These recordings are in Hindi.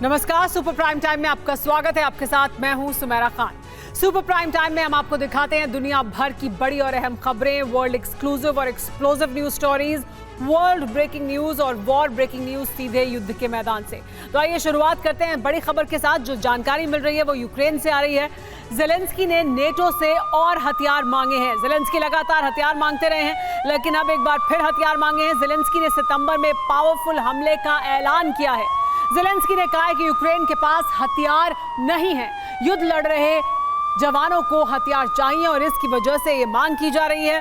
नमस्कार, सुपर प्राइम टाइम में आपका स्वागत है। आपके साथ मैं हूं Sumera Khan. Super prime time में हम आपको दिखाते हैं दुनिया भर की बड़ी और अहम खबरें, वर्ल्ड एक्सक्लूसिव और explosive news stories, world breaking news और वॉर ब्रेकिंग न्यूज सीधे युद्ध के मैदान से। तो आइए शुरुआत करते हैं बड़ी खबर के साथ। जो जानकारी मिल रही है वो यूक्रेन से आ रही है। जेलेंस्की ने नेटो से और हथियार मांगे हैं। जेलेंस्की लगातार हथियार मांगते रहे हैं, लेकिन अब एक बार फिर हथियार मांगे हैं। जेलेंस्की ने सितंबर में पावरफुल हमले का ऐलान किया है। जेलेंस्की ने कहा है कि यूक्रेन के पास हथियार नहीं है, युद्ध लड़ रहे जवानों को हथियार चाहिए और इसकी वजह से ये मांग की जा रही है।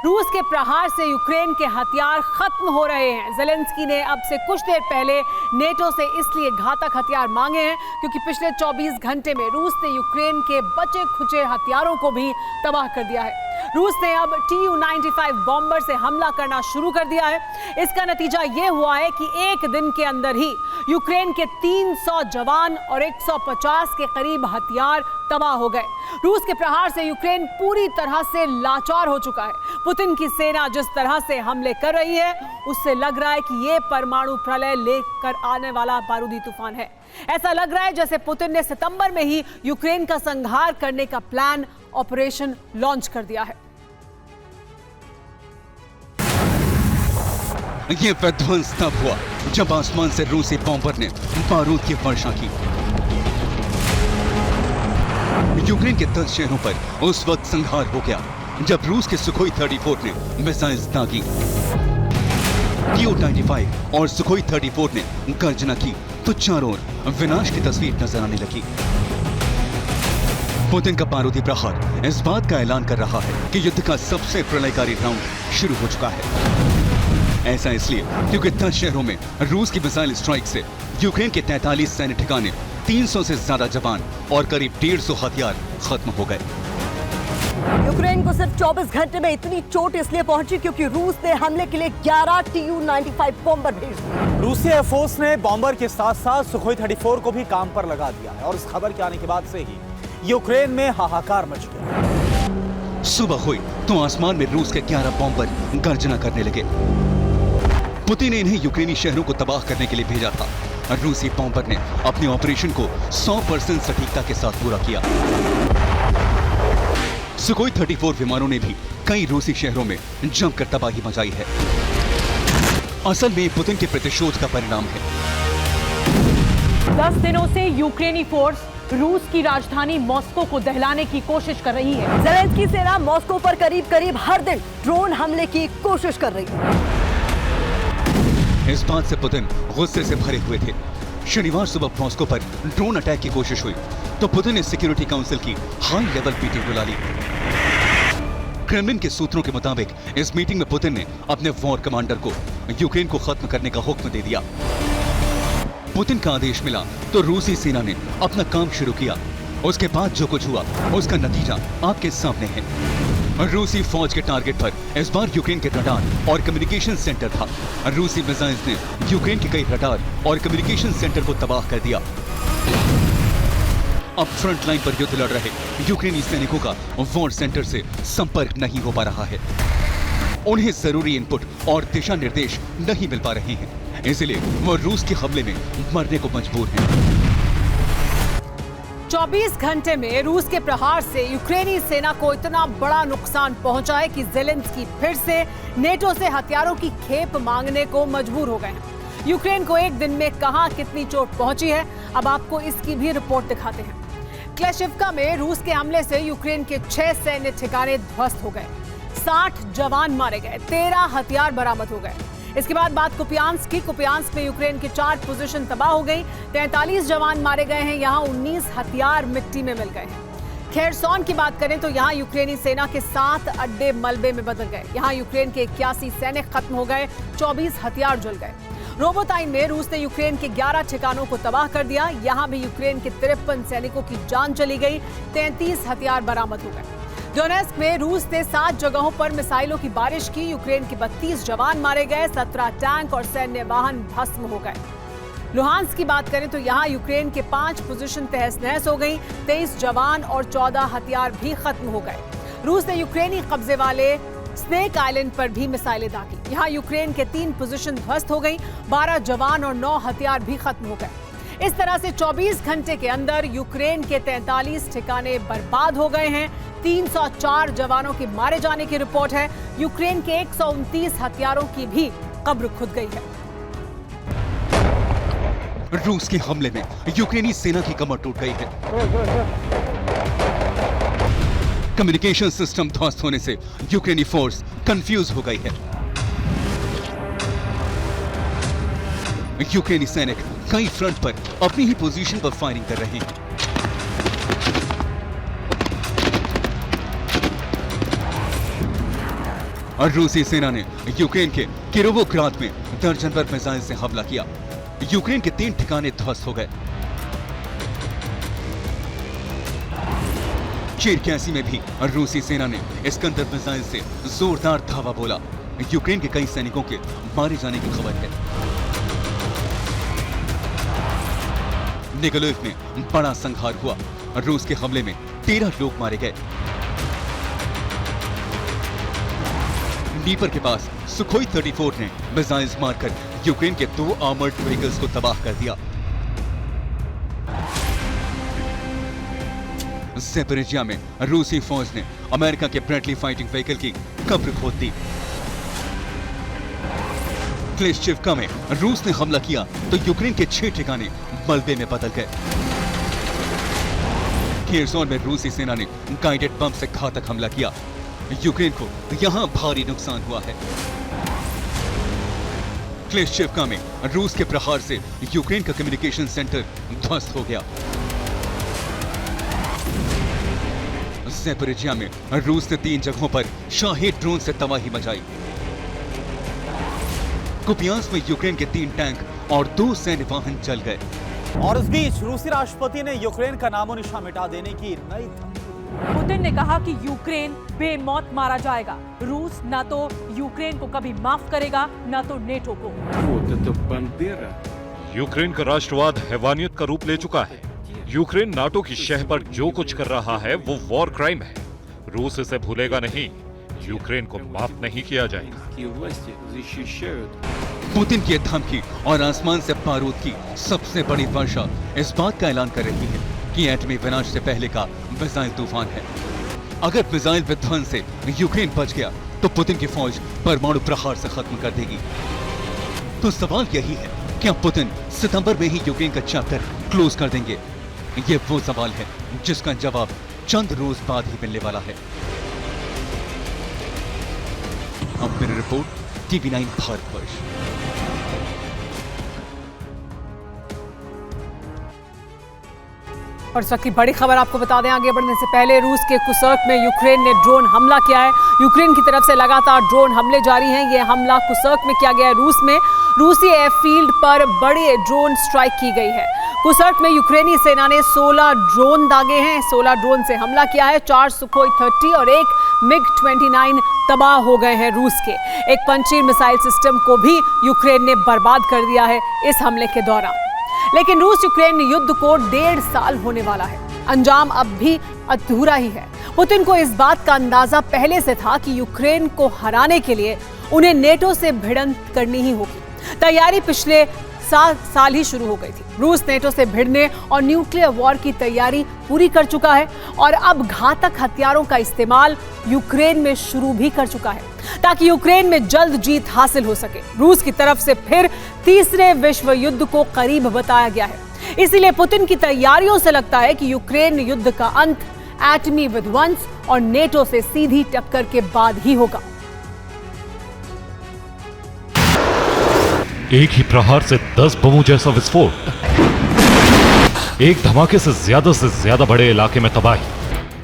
रूस के प्रहार से यूक्रेन के हथियार खत्म हो रहे हैं। जेलेंस्की ने अब से कुछ देर पहले नेटो से इसलिए घातक हथियार मांगे हैं क्योंकि पिछले 24 घंटे में रूस ने यूक्रेन के बचे खुचे हथियारों को भी तबाह कर दिया है। रूस ने अब Tu-95 बॉम्बर से हमला करना शुरू कर दिया है। इसका नतीजा ये हुआ है कि एक दिन के अंदर ही यूक्रेन के 300 जवान और 150 के करीब हथियार तबाह हो गए। रूस के प्रहार से यूक्रेन पूरी तरह से लाचार हो चुका है। पुतिन की सेना जिस तरह से हमले कर रही है, उससे लग रहा है कि ये परमाणु प्रलय लेकर आने वाला बारूदी तूफान है। ऐसा लग रहा है जैसे पुतिन ने सितंबर में ही यूक्रेन का संहार करने का प्लान, ऑपरेशन लॉन्च कर दिया है। ये विध्वंस तब हुआ जब आसमान से रूसी बॉम्बर ने बारूद की वर्षा की। यूक्रेन के 10 शहरों पर उस वक्त संहार हो गया जब रूस के सुखोई 34 ने मिसाइल्स दागी। Tu-95 और सुखोई 34 ने गर्जना की तो चारों ओर विनाश की तस्वीर नजर आने लगी। पुतिन का बारूदी प्रहार इस बात का ऐलान कर रहा है कि युद्ध का सबसे प्रलयकारी राउंड शुरू हो चुका है। ऐसा इसलिए क्योंकि 10 शहरों में रूस की मिसाइल स्ट्राइक से यूक्रेन के 43 सैन्य ठिकाने, 300 से ज्यादा जवान और करीब 150 हथियार खत्म हो गए। यूक्रेन को सिर्फ 24 घंटे में इतनी चोट इसलिए पहुंची क्योंकि रूस ने हमले के लिए 11 Tu-95 बॉम्बर भेज दिए। रूसी एयरफोर्स ने बॉम्बर के साथ साथ सुखोई 34 को भी काम पर लगा दिया है और इस खबर के आने के बाद से ही यूक्रेन में हाहाकार मच गया। सुबह हुई तो आसमान में रूस के 11 बॉम्बर गर्जना करने लगे। पुतिन ने इन्हें यूक्रेनी शहरों को तबाह करने के लिए भेजा था। रूसी बॉम्बर ने अपने ऑपरेशन को 100% सटीकता के साथ पूरा किया। सुखोई 34 विमानों ने भी कई रूसी शहरों में जमकर तबाही मचाई है। असल में पुतिन के प्रतिशोध का परिणाम है। 10 दिनों से यूक्रेनी फोर्स रूस की राजधानी मॉस्को को दहलाने की कोशिश कर रही है। जेलेंस्की सेना मॉस्को पर करीब हर दिन ड्रोन हमले की कोशिश कर रही है। इस बात से पुतिन गुस्से से भरे हुए थे। शनिवार सुबह मॉस्को पर ड्रोन अटैक की कोशिश हुई तो पुतिन ने सिक्योरिटी काउंसिल की हाई लेवल मीटिंग बुला ली। क्रेमलिन के सूत्रों के मुताबिक इस मीटिंग में पुतिन ने अपने वॉर कमांडर को यूक्रेन को खत्म करने का हुक्म दे दिया। पुतिन का आदेश मिला तो रूसी सेना ने अपना काम शुरू किया। उसके बाद जो कुछ हुआ उसका नतीजा आपके सामने है। रूसी फौज के टारगेट पर इस बार यूक्रेन के रडार और कम्युनिकेशन सेंटर था। रूसी मिसाइल्स ने यूक्रेन के कई रडार और कम्युनिकेशन सेंटर को तबाह कर दिया। अब फ्रंट लाइन पर युद्ध लड़ रहे यूक्रेनी सैनिकों का वॉर सेंटर से संपर्क नहीं हो पा रहा है। उन्हें जरूरी इनपुट और दिशा निर्देश नहीं मिल पा रहे हैं, इसलिए वो रूस के हमले में मरने को मजबूर हैं। 24 घंटे में रूस के प्रहार से यूक्रेनी सेना को इतना बड़ा नुकसान पहुंचा है कि जेलेंस्की फिर से नेटो से हथियारों की खेप मांगने को मजबूर हो गए हैं। यूक्रेन को एक दिन में कहां कितनी चोट पहुंची है, अब आपको इसकी भी रिपोर्ट दिखाते हैं। क्लेशिवका में रूस के हमले से यूक्रेन के 6 सैन्य ठिकाने ध्वस्त हो गए, 60 जवान मारे गए, 13 हथियार बरामद हो गए। इसके बाद बात कुपियांस्क की। कुपियांस्क में यूक्रेन की 4 पोजीशन तबाह हो गई, 43 जवान मारे गए हैं। यहाँ 19 हथियार मिट्टी में मिल गए हैं। खेरसॉन की बात करें तो यहाँ यूक्रेनी सेना के 7 अड्डे मलबे में बदल गए। यहाँ यूक्रेन के 81 सैनिक खत्म हो गए, 24 हथियार जल गए। रोबोताइन में रूस ने यूक्रेन के 11 ठिकानों को तबाह कर दिया। यहाँ भी यूक्रेन के 53 सैनिकों की जान चली गई, 33 हथियार बरामद हो गए। डोनेस्क में रूस ने 7 जगहों पर मिसाइलों की बारिश की। यूक्रेन के 32 जवान मारे गए, 17 टैंक और सैन्य वाहन भस्म हो गए। लुहांस्क की बात करें तो यहाँ यूक्रेन के 5 पोजीशन तहस नहस हो गई, 23 जवान और 14 हथियार भी खत्म हो गए। रूस ने यूक्रेनी कब्जे वाले स्नेक आइलैंड पर भी मिसाइलें दागी। यहाँ यूक्रेन के 3 पोजीशन ध्वस्त हो गई, 12 जवान और 9 हथियार भी खत्म हो गए। इस तरह से 24 घंटे के अंदर यूक्रेन के 43 ठिकाने बर्बाद हो गए हैं। 304 जवानों के मारे जाने की रिपोर्ट है। यूक्रेन के 129 हथियारों की भी कब्र खुद गई है। रूस के हमले में यूक्रेनी सेना की कमर टूट गई है। कम्युनिकेशन सिस्टम ध्वस्त होने से यूक्रेनी फोर्स कंफ्यूज हो गई है। यूक्रेनी सैनिक कई फ्रंट पर अपनी ही पोजीशन पर फायरिंग कर रहे हैं। और रूसी सेना ने यूक्रेन के किरोवोग्राद में दर्जन भर मिसाइल से हमला किया। यूक्रेन के 3 ठिकाने ध्वस्त हो गए। चेरकैसी में भी रूसी सेना ने इस्कंदर मिसाइल से जोरदार धावा बोला। यूक्रेन के कई सैनिकों के मारे जाने की खबर है। निकोलाइव में बड़ा संहार हुआ। रूस के हमले में 13 लोग मारे गए। नीपर के पास सुखोई 34 ने मिसाइल्स मारकर यूक्रेन के 2 आर्मर्ड व्हीकल्स को तबाह कर दिया। ज़ैपोरिज़िया में रूसी फौज ने अमेरिका के ब्रैडली फाइटिंग व्हीकल की कब्र खोद दी। क्लिश्चिवका में रूस ने हमला किया तो यूक्रेन के 6 ठिकाने मलबे में बदल गए। खेरसोन में रूसी सेना ने गाइडेड बम से घातक हमला किया। यूक्रेन को यहां भारी नुकसान हुआ है। क्लिश्चिवका में रूस के प्रहार से यूक्रेन का कम्युनिकेशन सेंटर ध्वस्त हो गया। ज़ैपोरिज़िया में रूस ने 3 जगहों पर शाहेद ड्रोन से तबाही मचाई। कुपियांस्क में यूक्रेन के 3 टैंक और 2 सैन्य वाहन जल गए। और इस बीच रूसी राष्ट्रपति ने यूक्रेन का नामो निशान मिटा देने की नई धमकी। पुतिन ने कहा कि यूक्रेन बेमौत मारा जाएगा। रूस ना तो यूक्रेन को कभी माफ करेगा, ना तो नेटो को। यूक्रेन का राष्ट्रवाद हैवानियत का रूप ले चुका है। यूक्रेन नाटो की शह पर जो कुछ कर रहा है वो वॉर क्राइम है। रूस इसे भूलेगा नहीं। यूक्रेन को माफ नहीं किया जाएगा। पुतिन की धमकी और आसमान से बारूद की सबसे बड़ी वर्षा इस बात का ऐलान कर रही है कि एटमी विनाश से पहले का मिसाइल तूफान है। अगर मिसाइल विध्वंस से यूक्रेन बच गया तो पुतिन की फौज परमाणु प्रहार से खत्म कर देगी। तो सवाल यही है, क्या पुतिन सितंबर में ही यूक्रेन का चैप्टर क्लोज कर देंगे? ये वो सवाल है जिसका जवाब चंद रोज बाद ही मिलने वाला है। अब मेरी रिपोर्ट TV9 भारतवर्ष। और इस वक्त की बड़ी खबर आपको बता दें, आगे बढ़ने से पहले रूस के कुर्स्क में यूक्रेन ने ड्रोन हमला किया है। यूक्रेन की तरफ से लगातार ड्रोन हमले जारी हैं। ये हमला कुर्स्क में किया गया है। रूस में रूसी एयरफील्ड पर बड़े ड्रोन स्ट्राइक की गई है। कुर्स्क में यूक्रेनी सेना ने 16 ड्रोन दागे हैं। 16 ड्रोन से हमला किया है। 4 सुखोई 30 और 1 MiG-29 तबाह हो गए हैं रूस के। एक पंचीर मिसाइल सिस्टम को भी यूक्रेन ने बर्बाद कर दिया है इस हमले के दौरान। लेकिन रूस यूक्रेन युद्ध को 1.5 साल होने वाला है। अंजाम अब भी अधूरा ही है। पुतिन को इस बात का अंदाजा पहले से था कि यूक्रेन को हराने के लिए उन्हें नेटो से भिड़ंत करनी ही होगी। तैयारी पिछले 7 साल ही शुरू हो गई थी। रूस नेटो से भिड़ने और न्यूक्लियर वॉर की तैयारी पूरी कर चुका है और अब घातक हथियारों का इस्तेमाल यूक्रेन में शुरू भी कर चुका है ताकि यूक्रेन में जल्द जीत हासिल हो सके। रूस की तरफ से फिर तीसरे विश्व युद्ध को करीब बताया गया है। इसीलिए पुतिन की तैयारियों से लगता है कि यूक्रेन युद्ध का अंत एटमी विध्वंस और नेटो से सीधी टक्कर के बाद ही होगा। एक ही प्रहार से 10 बमों जैसा विस्फोट, एक धमाके से ज्यादा बड़े इलाके में तबाही,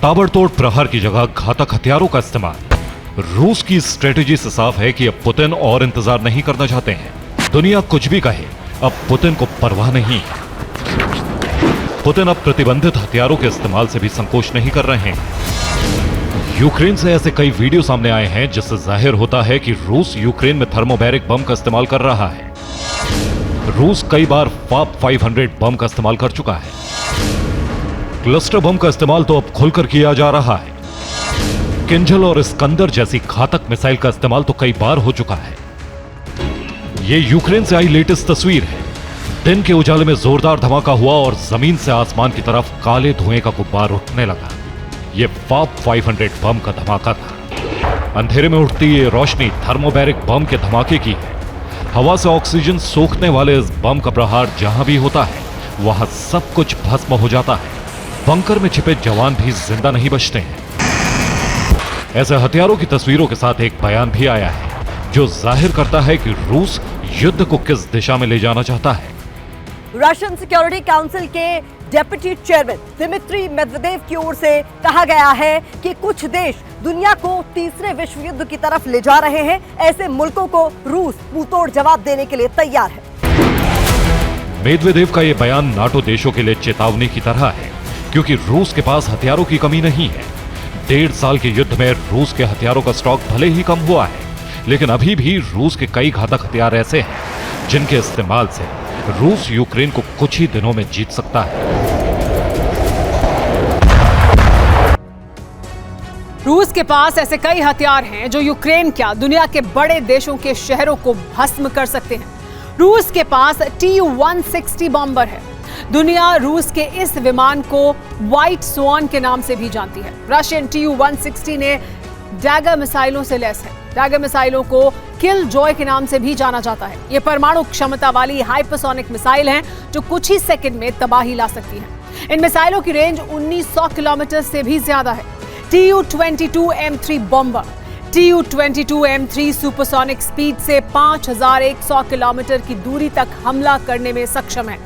ताबड़तोड़ प्रहार की जगह घातक हथियारों का इस्तेमाल। रूस की स्ट्रेटेजी से साफ है कि अब पुतिन और इंतजार नहीं करना चाहते हैं। दुनिया कुछ भी कहे, अब पुतिन को परवाह नहीं। पुतिन अब प्रतिबंधित हथियारों के इस्तेमाल से भी संकोच नहीं कर रहे हैं। यूक्रेन से ऐसे कई वीडियो सामने आए हैं जिससे जाहिर होता है कि रूस यूक्रेन में थर्मोबैरिक बम का इस्तेमाल कर रहा है। रूस कई बार FAB 500 बम का इस्तेमाल कर चुका है। क्लस्टर बम का इस्तेमाल तो अब खुलकर किया जा रहा है। किंजल और इस्कंदर जैसी घातक मिसाइल का इस्तेमाल तो कई बार हो चुका है। ये यूक्रेन से आई लेटेस्ट तस्वीर है। दिन के उजाले में जोरदार धमाका हुआ और जमीन से आसमान की तरफ काले धुएं का गुब्बार उठने लगा। ये फॉप 500 बम का धमाका था। अंधेरे में उठती ये रोशनी थर्मोबैरिक बम के धमाके की है। हवा से ऑक्सीजन सोखने वाले इस बम का प्रहार जहां भी होता है वहां सब कुछ भस्म हो जाता है। बंकर में छिपे जवान भी जिंदा नहीं बचते हैं। ऐसे हथियारों की तस्वीरों के साथ एक बयान भी आया है जो जाहिर करता है कि रूस युद्ध को किस दिशा में ले जाना चाहता है। रशियन सिक्योरिटी काउंसिल के डेप्यूटी चेयरमैन दिमित्री मेदवेदेव की ओर से कहा गया है कि कुछ देश दुनिया को तीसरे विश्व युद्ध की तरफ ले जा रहे हैं। ऐसे मुल्कों को रूस मुंहतोड़ जवाब देने के लिए तैयार है। मेदवेदेव का यह बयान नाटो देशों के लिए चेतावनी की तरह है, क्योंकि रूस के पास हथियारों की कमी नहीं है। 1.5 साल के युद्ध में रूस के हथियारों का स्टॉक भले ही कम हुआ है, लेकिन अभी भी रूस के कई घातक हथियार ऐसे हैं जिनके इस्तेमाल से रूस यूक्रेन को कुछ ही दिनों में जीत सकता है। रूस के पास ऐसे कई हथियार हैं जो यूक्रेन क्या दुनिया के बड़े देशों के शहरों को भस्म कर सकते हैं। रूस के पास Tu-160 बॉम्बर है। दुनिया रूस के इस विमान को व्हाइट स्वान के नाम से भी जानती है। रशियन Tu-160 ने डैगर मिसाइलों से लैस है। डैगर मिसाइलों को किल जॉय के नाम से भी जाना जाता है। ये परमाणु क्षमता वाली हाइपरसोनिक मिसाइल हैं जो कुछ ही सेकंड में तबाही ला सकती हैं। इन मिसाइलों की रेंज 1900 किलोमीटर से भी ज्यादा है। Tu-22M3 bomber Tu-22M3 supersonic speed से 5100 किलोमीटर की दूरी तक हमला करने में सक्षम है।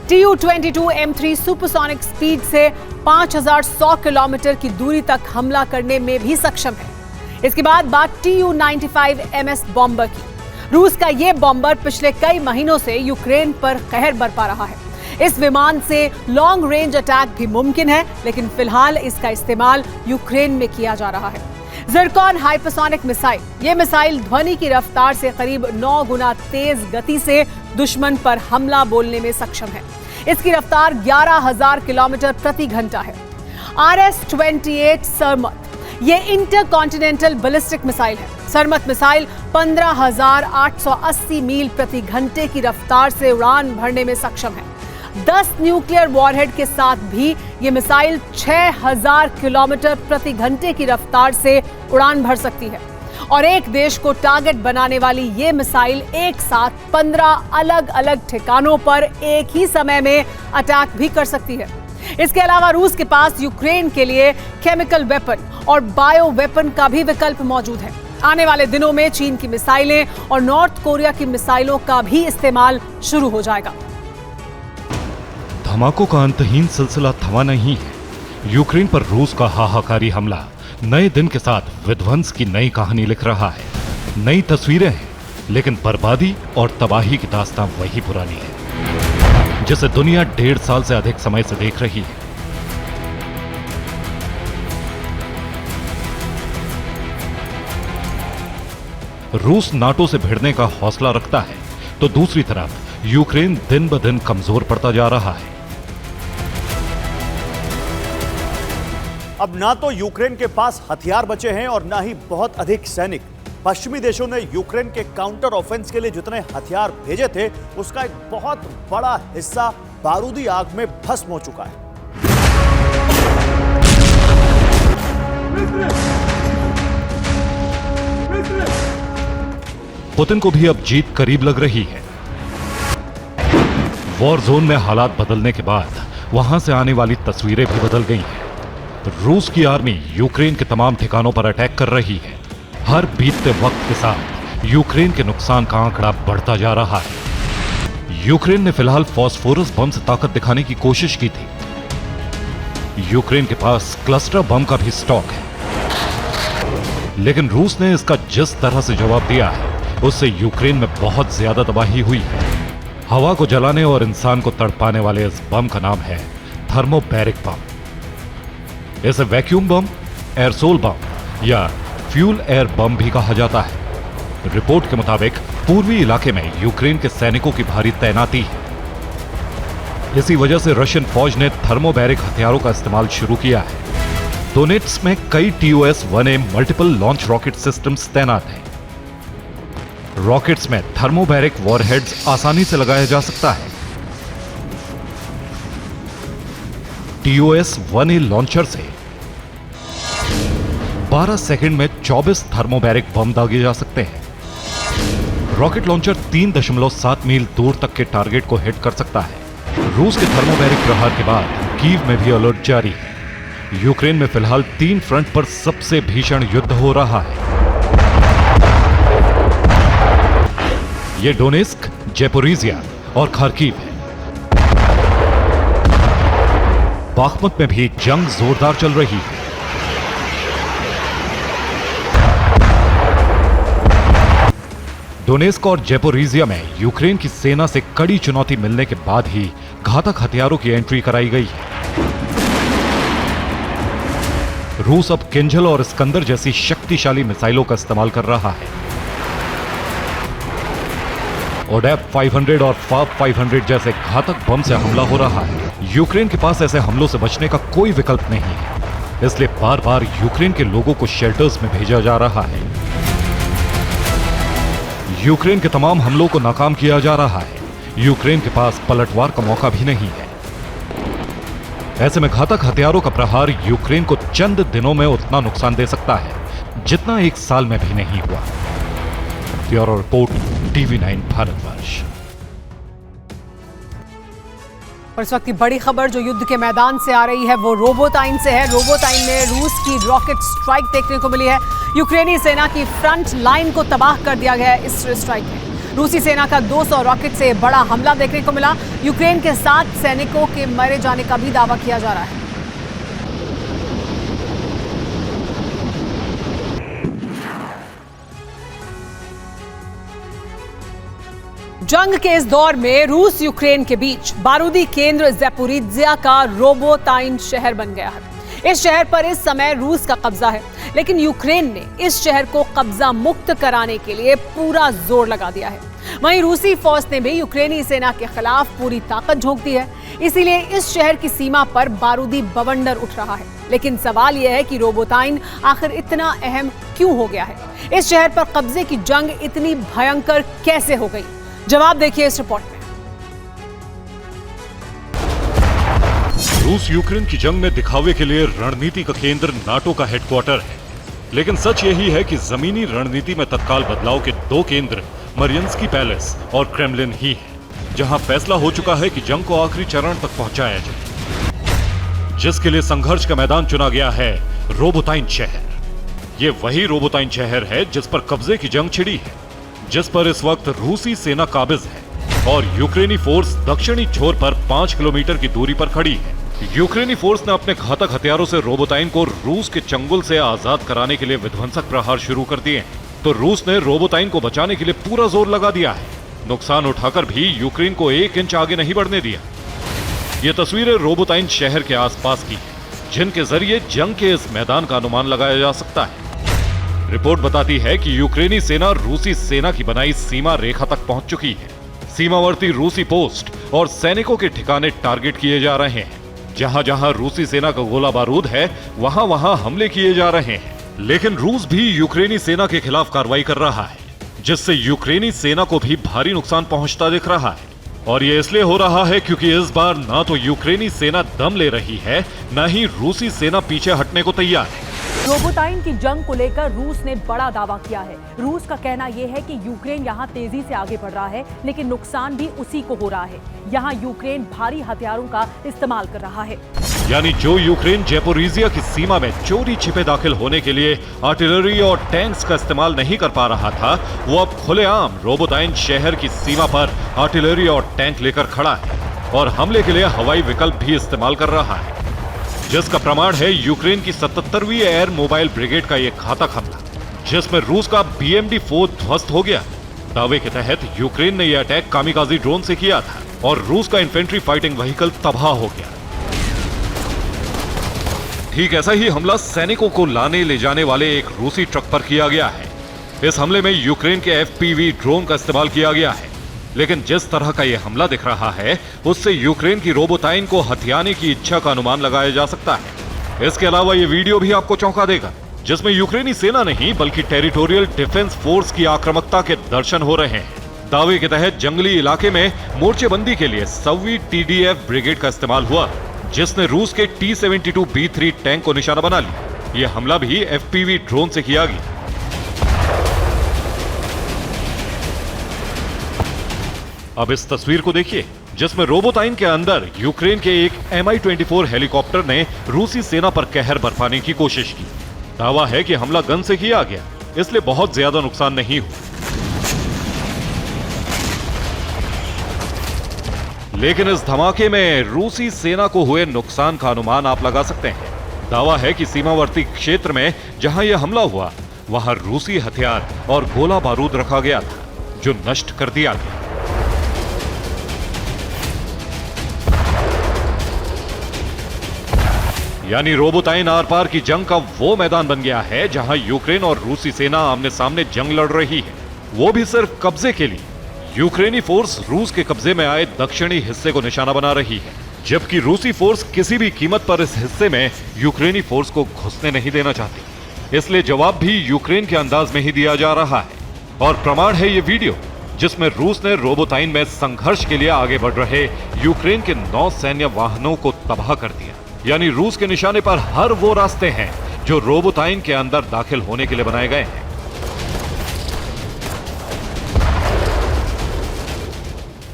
Tu-22M3 सुपरसोनिक स्पीड से 5100 किलोमीटर की दूरी तक हमला करने में भी सक्षम है। इसके बाद बात Tu-95MS बॉम्बर की। रूस का यह बॉम्बर पिछले कई महीनों से यूक्रेन पर कहर बरपा रहा है। इस विमान से लॉन्ग रेंज अटैक भी मुमकिन है, लेकिन फिलहाल इसका इस्तेमाल यूक्रेन में किया जा रहा है। ज़िरकॉन हाइपरसोनिक मिसाइल, ये मिसाइल ध्वनि की रफ्तार से करीब 9 गुना तेज गति से दुश्मन पर हमला बोलने में सक्षम है। इसकी रफ्तार 11,000 किलोमीटर प्रति घंटा है। RS-28 सरमत, ये इंटरकॉन्टिनेंटल बैलिस्टिक मिसाइल है। सरमत मिसाइल 15,880 मील प्रति घंटे की रफ्तार से उड़ान भरने में सक्षम है। 10 न्यूक्लियर वॉरहेड के साथ भी ये मिसाइल 6,000 किलोमीटर प्रति घंटे की रफ्तार से उड़ान भर सकती है और एक देश को टारगेट बनाने वाली ये मिसाइल एक साथ 15 अलग अलग ठिकानों पर एक ही समय में अटैक भी कर सकती है। इसके अलावा रूस के पास यूक्रेन के लिए केमिकल वेपन और बायो वेपन का भी विकल्प मौजूद है। आने वाले दिनों में चीन की मिसाइलें और नॉर्थ कोरिया की मिसाइलों का भी इस्तेमाल शुरू हो जाएगा। धमाकों का अंतहीन सिलसिला थमा नहीं है। यूक्रेन पर रूस का हाहाकारी हमला नए दिन के साथ विध्वंस की नई कहानी लिख रहा है। नई तस्वीरें हैं, लेकिन बर्बादी और तबाही की दास्तां वही पुरानी है जिसे दुनिया 1.5 साल से अधिक समय से देख रही है। रूस नाटो से भिड़ने का हौसला रखता है, तो दूसरी तरफ यूक्रेन दिन ब दिन कमजोर पड़ता जा रहा है। अब ना तो यूक्रेन के पास हथियार बचे हैं और ना ही बहुत अधिक सैनिक। पश्चिमी देशों ने यूक्रेन के काउंटर ऑफेंस के लिए जितने हथियार भेजे थे उसका एक बहुत बड़ा हिस्सा बारूदी आग में भस्म हो चुका है। पुतिन को भी अब जीत करीब लग रही है। वॉर जोन में हालात बदलने के बाद वहां से आने वाली तस्वीरें भी बदल गई हैं। रूस की आर्मी यूक्रेन के तमाम ठिकानों पर अटैक कर रही है। हर बीतते वक्त के साथ यूक्रेन के नुकसान का आंकड़ा बढ़ता जा रहा है। यूक्रेन ने फिलहाल फॉस्फोरस बम से ताकत दिखाने की कोशिश की थी। यूक्रेन के पास क्लस्टर बम का भी स्टॉक है, लेकिन रूस ने इसका जिस तरह से जवाब दिया है उससे यूक्रेन में बहुत ज्यादा तबाही हुई है। हवा को जलाने और इंसान को तड़पाने वाले इस बम का नाम है थर्मोबैरिक बम। इसे वैक्यूम बम, एयरसोल बम या फ्यूल एयर बम भी कहा जाता है। रिपोर्ट के मुताबिक पूर्वी इलाके में यूक्रेन के सैनिकों की भारी तैनाती है। इसी वजह से रशियन फौज ने थर्मोबैरिक हथियारों का इस्तेमाल शुरू किया है। डोनेट्स्क में कई TOS-1A multiple launch rocket systems तैनात हैं। रॉकेट्स में थर्मोबैरिक वॉरहेड्स आसानी से लगाया जा सकता है। TOS-1A लॉन्चर से 12 सेकंड में 24 थर्मोबैरिक बम दागे जा सकते हैं। रॉकेट लॉन्चर 3.7 मील दूर तक के टारगेट को हिट कर सकता है। रूस के थर्मोबैरिक प्रहार के बाद कीव में भी अलर्ट जारी है। यूक्रेन में फिलहाल 3 फ्रंट पर सबसे भीषण युद्ध हो रहा है। ये डोनेस्क, ज़ैपोरिज़िया और खार्किव है। बाख्मुत में भी जंग जोरदार चल रही है। डोनेस्क और ज़ैपोरिज़िया में यूक्रेन की सेना से कड़ी चुनौती मिलने के बाद ही घातक हथियारों की एंट्री कराई गई है। रूस अब किंजल और स्कंदर जैसी शक्तिशाली मिसाइलों का इस्तेमाल कर रहा है। ओडेप 500 और फाब 500 जैसे घातक बम से हमला हो रहा है। यूक्रेन के पास ऐसे हमलों से बचने का कोई विकल्प नहीं है, इसलिए बार बार यूक्रेन के लोगों को शेल्टर्स में भेजा जा रहा है। यूक्रेन के तमाम हमलों को नाकाम किया जा रहा है। यूक्रेन के पास पलटवार का मौका भी नहीं है। ऐसे में घातक हथियारों का प्रहार यूक्रेन को चंद दिनों में उतना नुकसान दे सकता है जितना 1 साल में भी नहीं हुआ। Bureau report, TV9 Bharatvarsh. और इस वक्त की बड़ी खबर जो युद्ध के मैदान से आ रही है वो रोबोटाइन से है। रोबोटाइन में रूस की रॉकेट स्ट्राइक देखने को मिली है। यूक्रेनी सेना की फ्रंट लाइन को तबाह कर दिया गया है इस स्ट्राइक में। रूसी सेना का 200 रॉकेट से बड़ा हमला देखने को मिला। यूक्रेन के 7 सैनिकों के मारे जाने का भी दावा किया जा रहा है। जंग के इस दौर में रूस यूक्रेन के बीच बारूदी केंद्र ज़ैपोरिज़िया का रोबोटाइन शहर बन गया है। इस शहर पर इस समय रूस का कब्जा है, लेकिन यूक्रेन ने इस शहर को कब्जा मुक्त कराने के लिए पूरा जोर लगा दिया है। वहीं रूसी फौज ने भी यूक्रेनी सेना के खिलाफ पूरी ताकत झोंक दी है। इसीलिए इस शहर की सीमा पर बारूदी बवंडर उठ रहा है। लेकिन सवाल यह है कि रोबोटाइन आखिर इतना अहम क्यों हो गया है? इस शहर पर कब्जे की जंग इतनी भयंकर कैसे हो गई? जवाब देखिए इस रिपोर्ट में। रूस यूक्रेन की जंग में दिखावे के लिए रणनीति का केंद्र नाटो का हेडक्वार्टर है, लेकिन सच यही है कि जमीनी रणनीति में तत्काल बदलाव के 2 केंद्र मरियंस्की पैलेस और क्रेमलिन ही है, जहां फैसला हो चुका है कि जंग को आखिरी चरण तक पहुंचाया जाए, जिसके लिए संघर्ष का मैदान चुना गया है रोबोटाइन शहर। ये वही रोबोटाइन शहर है जिस पर कब्जे की जंग छिड़ी है, जिस पर इस वक्त रूसी सेना काबिज है और यूक्रेनी फोर्स दक्षिणी छोर पर 5 किलोमीटर की दूरी पर खड़ी है। यूक्रेनी फोर्स ने अपने घातक हथियारों से रोबोटाइन को रूस के चंगुल से आजाद कराने के लिए विध्वंसक प्रहार शुरू कर दिए, तो रूस ने रोबोटाइन को बचाने के लिए पूरा जोर लगा दिया है। नुकसान उठाकर भी यूक्रेन को 1 इंच आगे नहीं बढ़ने दिया। ये तस्वीरें रोबोटाइन शहर के आसपास की हैं, जिनके जरिए जंग के इस मैदान का अनुमान लगाया जा सकता है। रिपोर्ट बताती है कि यूक्रेनी सेना रूसी सेना की बनाई सीमा रेखा तक पहुंच चुकी है। सीमावर्ती रूसी पोस्ट और सैनिकों के ठिकाने टारगेट किए जा रहे हैं। जहां जहां रूसी सेना का गोला बारूद है, वहां वहां हमले किए जा रहे हैं। लेकिन रूस भी यूक्रेनी सेना के खिलाफ कार्रवाई कर रहा है, जिससे यूक्रेनी सेना को भी भारी नुकसान पहुंचता दिख रहा है। और ये इसलिए हो रहा है क्योंकि इस बार ना तो यूक्रेनी सेना दम ले रही है, न ही रूसी सेना पीछे हटने को तैयार है। रोबोटाइन की जंग को लेकर रूस ने बड़ा दावा किया है। रूस का कहना यह है कि यूक्रेन यहां तेजी से आगे बढ़ रहा है, लेकिन नुकसान भी उसी को हो रहा है। यहां यूक्रेन भारी हथियारों का इस्तेमाल कर रहा है। यानी जो यूक्रेन ज़ैपोरिज़िया की सीमा में चोरी छिपे दाखिल होने के लिए आर्टिलरी और टैंक्स का इस्तेमाल नहीं कर पा रहा था, वो अब खुलेआम रोबोटाइन शहर की सीमा पर आर्टिलरी और टैंक लेकर खड़ा है और हमले के लिए हवाई विकल्प भी इस्तेमाल कर रहा है, जिसका प्रमाण है यूक्रेन की 77वीं एयर मोबाइल ब्रिगेड का एक घातक हमला, जिसमें रूस का BMD-4 ध्वस्त हो गया। दावे के तहत यूक्रेन ने यह अटैक कामिकाजी ड्रोन से किया था और रूस का इन्फेंट्री फाइटिंग व्हीकल तबाह हो गया। ठीक ऐसा ही हमला सैनिकों को लाने ले जाने वाले एक रूसी ट्रक पर किया गया है। इस हमले में यूक्रेन के FPV ड्रोन का इस्तेमाल किया गया है, लेकिन जिस तरह का यह हमला दिख रहा है, उससे यूक्रेन की रोबोटाइन को हथियाने की इच्छा का अनुमान लगाया जा सकता है। इसके अलावा यह वीडियो भी आपको चौंका देगा, जिसमें यूक्रेनी सेना नहीं बल्कि टेरिटोरियल डिफेंस फोर्स की आक्रामकता के दर्शन हो रहे हैं। दावे के तहत जंगली इलाके में मोर्चेबंदी के लिए 100वीं TDF ब्रिगेड का इस्तेमाल हुआ, जिसने रूस के T-72B3 टैंक को निशाना बना लिया। यह हमला भी FPV ड्रोन से किया गया। अब इस तस्वीर को देखिए, जिसमें रोबोटाइन के अंदर यूक्रेन के एक Mi-24 हेलीकॉप्टर ने रूसी सेना पर कहर बरपाने की कोशिश की। दावा है कि हमला गन से किया गया, इसलिए बहुत ज्यादा नुकसान नहीं हुआ। लेकिन इस धमाके में रूसी सेना को हुए नुकसान का अनुमान आप लगा सकते हैं। दावा है कि सीमावर्ती क्षेत्र में जहां यह हमला हुआ, वहां रूसी हथियार और गोला बारूद रखा गया था, जो नष्ट कर दिया गया। यानी रोबोटाइन आर पार की जंग का वो मैदान बन गया है जहां यूक्रेन और रूसी सेना आमने सामने जंग लड़ रही है, वो भी सिर्फ कब्जे के लिए। यूक्रेनी फोर्स रूस के कब्जे में आए दक्षिणी हिस्से को निशाना बना रही है, जबकि रूसी फोर्स किसी भी कीमत पर इस हिस्से में यूक्रेनी फोर्स को घुसने नहीं देना चाहती। इसलिए जवाब भी यूक्रेन के अंदाज में ही दिया जा रहा है। और प्रमाण है ये वीडियो, जिसमें रूस ने रोबोटाइन में संघर्ष के लिए आगे बढ़ रहे यूक्रेन के 9 सैन्य वाहनों को तबाह कर दिया। यानी रूस के निशाने पर हर वो रास्ते हैं जो रोबोटाइन के अंदर दाखिल होने के लिए बनाए गए हैं।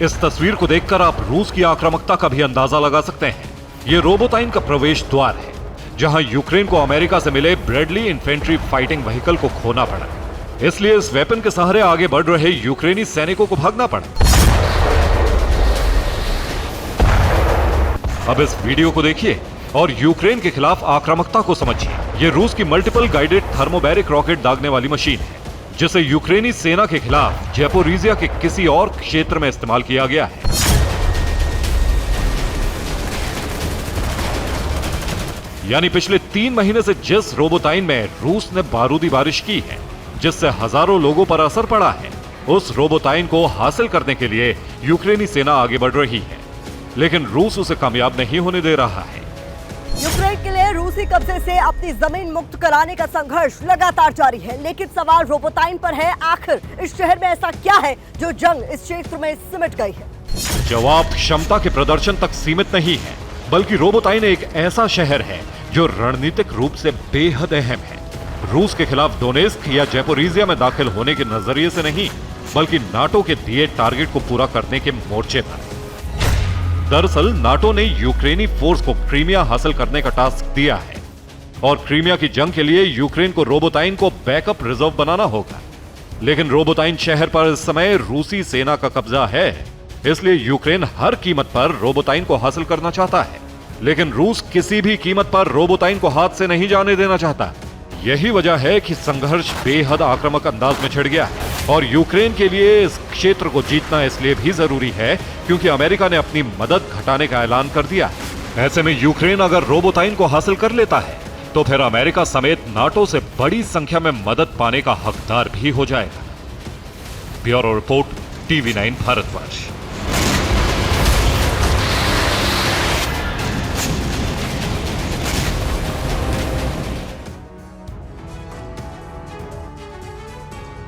इस तस्वीर को देखकर आप रूस की आक्रामकता का भी अंदाजा लगा सकते हैं। यह रोबोटाइन का प्रवेश द्वार है, जहां यूक्रेन को अमेरिका से मिले ब्रैडली इन्फेंट्री फाइटिंग व्हीकल को खोना पड़ा। इसलिए इस वेपन के सहारे आगे बढ़ रहे यूक्रेनी सैनिकों को भागना पड़ा। अब इस वीडियो को देखिए और यूक्रेन के खिलाफ आक्रामकता को समझिए। यह रूस की मल्टीपल गाइडेड थर्मोबैरिक रॉकेट दागने वाली मशीन है, जिसे यूक्रेनी सेना के खिलाफ ज़ैपोरिज़िया के किसी और क्षेत्र में इस्तेमाल किया गया है। यानी पिछले 3 महीने से जिस रोबोटाइन में रूस ने बारूदी बारिश की है, जिससे हजारों लोगों पर असर पड़ा है, उस रोबोटाइन को हासिल करने के लिए यूक्रेनी सेना आगे बढ़ रही है, लेकिन रूस उसे कामयाब नहीं होने दे रहा है। यूक्रेन के लिए रूसी कब्जे से अपनी जमीन मुक्त कराने का संघर्ष लगातार जारी है, लेकिन सवाल रोबोटाइन पर है, आखिर इस शहर में ऐसा क्या है जो जंग इस क्षेत्र में सिमट गई है? जवाब क्षमता के प्रदर्शन तक सीमित नहीं है, बल्कि रोबोटाइन एक ऐसा शहर है जो रणनीतिक रूप से बेहद अहम है। रूस के खिलाफ डोनेस्क या ज़ैपोरिज़िया में दाखिल होने के नजरिए से नहीं, बल्कि नाटो के दिए टारगेट को पूरा करने के मोर्चे पर। दरअसल नाटो ने यूक्रेनी फोर्स को क्रीमिया हासिल करने का टास्क दिया है, और क्रीमिया की जंग के लिए यूक्रेन को रोबोटाइन को बैकअप रिजर्व बनाना होगा। लेकिन रोबोटाइन शहर पर इस समय रूसी सेना का कब्जा है, इसलिए यूक्रेन हर कीमत पर रोबोटाइन को हासिल करना चाहता है। लेकिन रूस किसी भी कीमत पर रोबोटाइन को हाथ से नहीं जाने देना चाहता। यही वजह है कि संघर्ष बेहद आक्रामक अंदाज में छिड़ गया है, और यूक्रेन के लिए इस क्षेत्र को जीतना इसलिए भी जरूरी है क्योंकि अमेरिका ने अपनी मदद घटाने का ऐलान कर दिया है। ऐसे में यूक्रेन अगर रोबोटाइन को हासिल कर लेता है तो फिर अमेरिका समेत नाटो से बड़ी संख्या में मदद पाने का हकदार भी हो जाएगा। Bureau report, TV9 Bharatvarsh.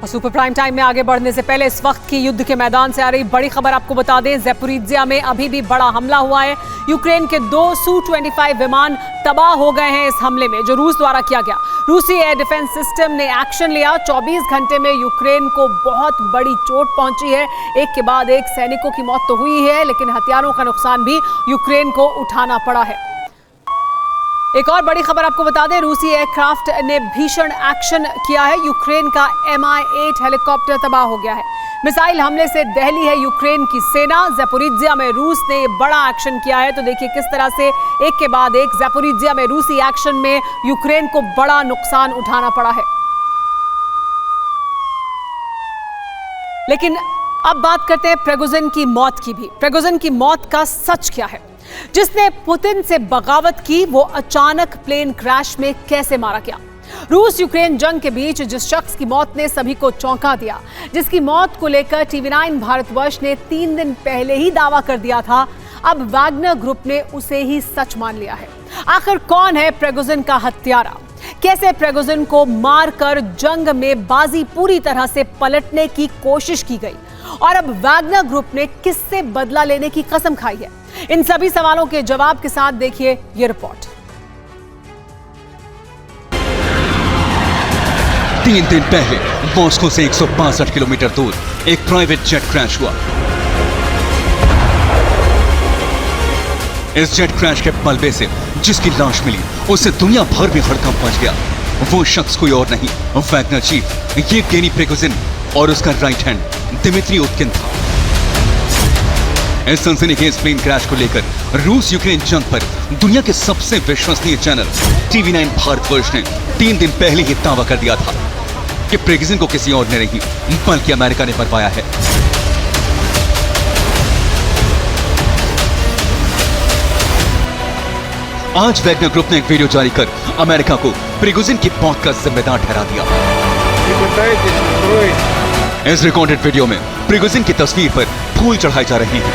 और सुपर प्राइम टाइम में आगे बढ़ने से पहले इस वक्त की युद्ध के मैदान से आ रही बड़ी खबर आपको बता दें। ज़ैपोरिज़िया में अभी भी बड़ा हमला हुआ है। यूक्रेन के 2 Su-25 विमान तबाह हो गए हैं इस हमले में, जो रूस द्वारा किया गया। रूसी एयर डिफेंस सिस्टम ने एक्शन लिया। 24 घंटे में यूक्रेन को बहुत बड़ी चोट पहुंची है। एक के बाद एक सैनिकों की मौत तो हुई है, लेकिन हथियारों का नुकसान भी यूक्रेन को उठाना पड़ा है। एक और बड़ी खबर आपको बता दें, रूसी एयरक्राफ्ट ने भीषण एक्शन किया है। यूक्रेन का Mi-8 हेलीकॉप्टर तबाह हो गया है। मिसाइल हमले से दहली है यूक्रेन की सेना। ज़ैपोरिज़िया में रूस ने बड़ा एक्शन किया है, तो देखिए किस तरह से एक के बाद एक ज़ैपोरिज़िया में रूसी एक्शन में यूक्रेन को बड़ा नुकसान उठाना पड़ा है। लेकिन अब बात करते हैं प्रिगोजिन की मौत की भी। प्रिगोजिन की मौत का सच क्या है? जिसने पुतिन से बगावत की, वो अचानक प्लेन क्रैश में कैसे मारा गया? रूस यूक्रेन जंग के बीच जिस शख्स की मौत ने सभी को चौंका दिया, जिसकी मौत को लेकर TV9 भारतवर्ष ने 3 दिन पहले ही दावा कर दिया था, अब वैगनर ग्रुप ने उसे ही सच मान लिया है। आखिर कौन है प्रिगोजिन का हत्यारा? कैसे प्रिगोजिन को मारकर जंग में बाजी पूरी तरह से पलटने की कोशिश की गई, और अब वैगनर ग्रुप ने किससे बदला लेने की कसम खाई है? इन सभी सवालों के जवाब के साथ देखिए ये रिपोर्ट। 3 दिन पहले मॉस्को से 162 किलोमीटर दूर एक प्राइवेट जेट क्रैश हुआ। इस जेट क्रैश के मलबे से जिसकी लाश मिली उससे दुनिया भर में हड़कंप मच गया। वो शख्स कोई और नहीं, वैगनर चीफ येवगेनी प्रिगोजिन और उसका राइट हैंड दिमित्री उतकिन था। इस सनसनीखेज प्लेन क्रैश को लेकर रूस यूक्रेन जंग पर दुनिया के सबसे विश्वसनीय चैनल TV9 भारतवर्ष ने 3 दिन पहले ही दावा कर दिया था कि प्रिगोजिन को किसी और ने नहीं बल्कि अमेरिका ने मरवाया है। आज वैगनर ग्रुप ने एक वीडियो जारी कर अमेरिका को प्रिगोजिन की मौत का जिम्मेदार ठहरा दिया। इस रिकॉर्डेड वीडियो में प्रिगोजिन की तस्वीर पर फूल चढ़ाए जा रहे हैं,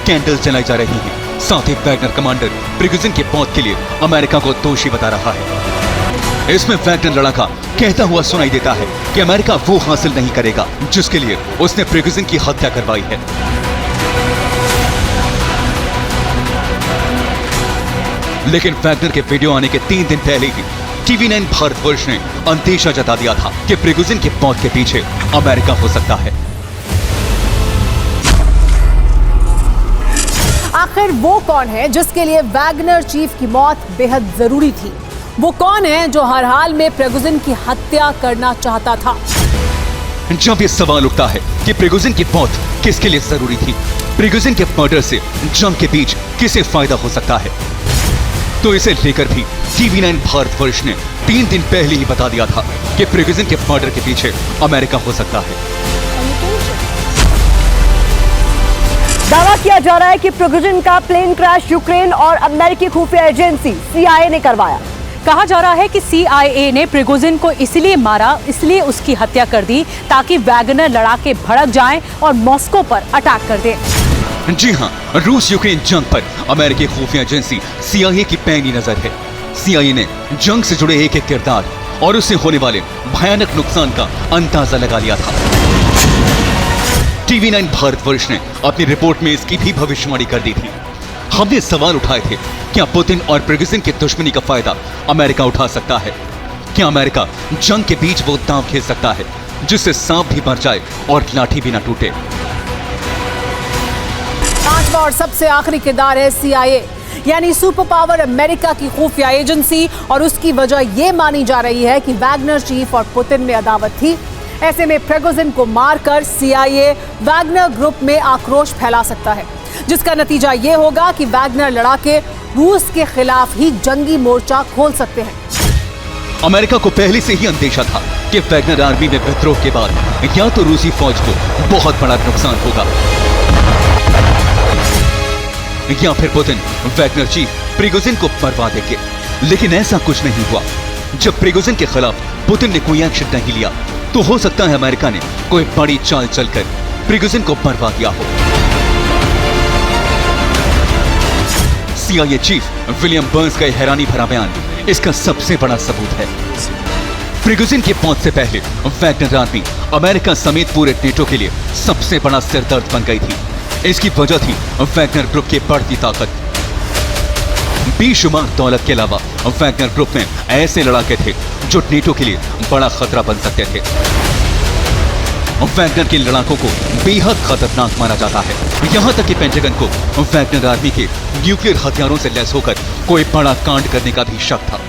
कैंडल जलाई जा रही हैं। साथ ही वैगनर कमांडर प्रिगोजिन की मौत के लिए अमेरिका को दोषी बता रहा है। इसमें वैगनर लड़ाका कहता हुआ सुनाई देता है कि अमेरिका वो हासिल नहीं करेगा जिसके लिए उसने प्रिगोजिन की हत्या करवाई है। लेकिन वैगनर के वीडियो आने के 3 दिन पहले ही TV9 भारतवर्ष ने अंदेशा जता दिया था कि प्रिगोजिन की मौत के पीछे अमेरिका हो सकता है। आखिर वो कौन है जिसके लिए वैगनर चीफ की मौत बेहद जरूरी थी? वो कौन है जो हर हाल में प्रिगोजिन की हत्या करना चाहता था? जब ये सवाल उठता है कि प्रिगोजिन की मौत किसके लिए जरूरी थी, प्रिगोजिन के मर्डर से जंग के बीच किसे फायदा हो सकता है, तो इसे लेकर भी TV9 भारतवर्ष ने 3 दिन पहले ही बता दिया था कि प्रिगोजिन के मर्डर के पीछे अमेरिका हो सकता है। दावा किया जा रहा है कि प्रिगोजिन का प्लेन क्रैश यूक्रेन और अमेरिकी खुफिया एजेंसी CIA ने करवाया। कहा जा रहा है कि CIA ने प्रिगोजिन को इसलिए मारा, इसलिए उसकी हत्या कर दी ताकि वैगनर लड़ाके भड़क जाएं और मॉस्को पर अटैक कर दें। जी हां, रूस यूक्रेन जंग पर अमेरिकी खुफिया एजेंसी CIA की पैनी नजर है। CIA ने जंग से जुड़े एक एक किरदार और उससे होने वाले भयानक नुकसान का अंदाजा लगा लिया था। TV9 भारतवर्ष ने अपनी रिपोर्ट में इसकी भी भविष्यवाणी कर दी थी। हमने सवाल उठाए थे, क्या पुतिन और प्रिगोजिन की दुश्मनी का फायदा अमेरिका उठा सकता है? क्या अमेरिका जंग के बीच वो दांव खेल सकता है जिससे सांप भी मर जाए और लाठी भी ना टूटे? पांचवा और सबसे आखिरी किरदार है CIA, यानी सुपर पावर अमेरिका की खुफिया एजेंसी, और उसकी वजह यह मानी जा रही है कि वैगनर चीफ और पुतिन में अदावत थी। ऐसे में प्रिगोजिन को मारकर CIA वैगनर ग्रुप में आक्रोश फैला सकता है, जिसका नतीजा यह होगा कि वैगनर लड़ाके रूस के खिलाफ ही जंगी मोर्चा खोल सकते हैं। अमेरिका को पहले से ही अंदेशा था कि वैगनर आर्मी में विद्रोह के बाद या तो रूसी फौज को बहुत बड़ा नुकसान होगा या फिर पुतिन वैगनर चीफ प्रिगोजिन को मरवा देंगे। लेकिन ऐसा कुछ नहीं हुआ। जब प्रिगोजिन के खिलाफ पुतिन ने कोई एक्शन नहीं लिया तो हो सकता है अमेरिका ने कोई बड़ी चाल चलकर प्रिगोजिन को मरवा दिया हो। CIA चीफ विलियम बर्न्स का हैरानी भरा बयान इसका सबसे बड़ा सबूत है। प्रिगोजिन की मौत से पहले वैगनर आर्मी अमेरिका समेत पूरे नेटो के लिए सबसे बड़ा सिरदर्द बन गई थी। इसकी वजह थी वैगनर ग्रुप की बढ़ती ताकत। बेशुमार दौलत के अलावा वैगनर ग्रुप में ऐसे लड़ाके थे जो नेटो के लिए बड़ा खतरा बन सकते थे। वैगनर के लड़ाकों को बेहद खतरनाक माना जाता है। यहां तक कि पेंटागन को वैगनर आर्मी के न्यूक्लियर हथियारों से लैस होकर कोई बड़ा कांड करने का भी शक था।